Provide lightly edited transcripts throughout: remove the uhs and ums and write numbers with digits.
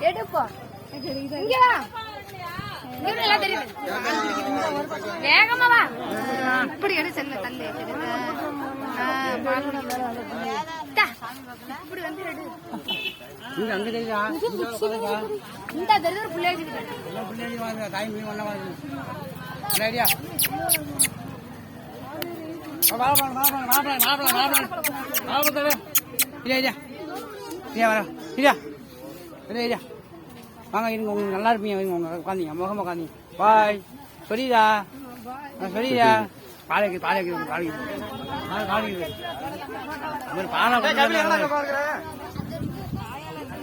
எடுப்போ இங்க வா. எல்லாம் தெரியுது. வேகமா வா. இப்படி எடு செல்ல தள்ளு. இப்படி வந்து எடு. இங்க அங்க தெரியுதா? இந்த தெரியுது ஒரு புள்ளையாஜி கிட்ட. எல்லாம் புள்ளையாஜி வாங்க. தாய் மீன் ஒண்ணா வாங்க. சரியா? வா வா வா வா வா வா வா. இல்ல. இல்ல வர. இல்ல. வாங்க இருங்க, உங்களுக்கு நல்லா இருப்பீங்க. உங்க உட்காந்தீங்க முகமா உட்காந்தீங்க. பாய் சொல்லிடா. சொல்லிடா. பாலைக்கு பாலை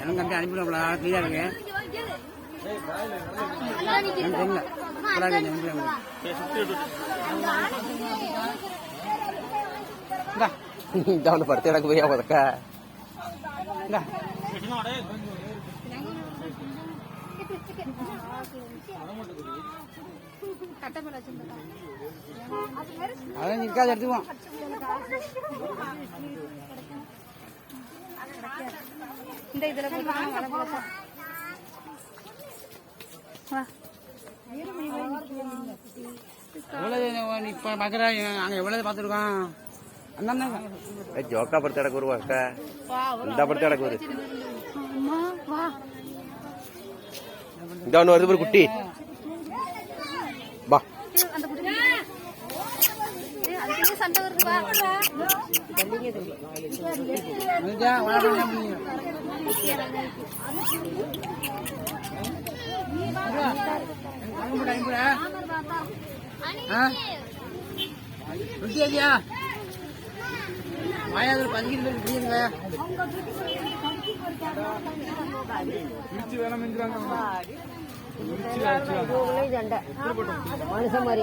எனக்கு கம்பி அனுப்பிடுவோம்ல. கிளியா இருக்கு. படுத்து எனக்கு போய் பதக்க அதான் நிற்காது எடுத்துக்குவோம். இந்த இதுல இப்ப பாக்குற அங்க எவ்வளவு பாத்துருக்கோம். ஜோக்கா படுத்து இடக்கு வருவா அக்கா. இந்த படுத்து இடக்கு வரு. இந்த ஒன்று வருது ஒரு குட்டி. வா சண்டை வருது. மாயாவது 15 பேருக்கு புரியுதுங்க. மனுஷன் மாதிரி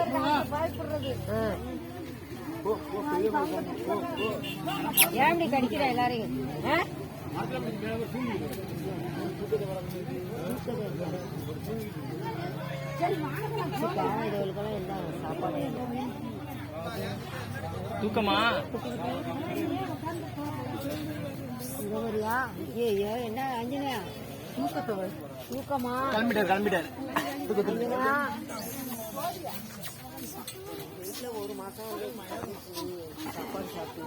ஏன் கடிக்கிற எல்லாரையும் தூக்கமா ஐயோ என்ன அஞ்சனையா தூக்கமா கிளம்பிட்டாரு. வீட்டுல ஒரு மாசம் சாப்பாடு சாப்பிட்டு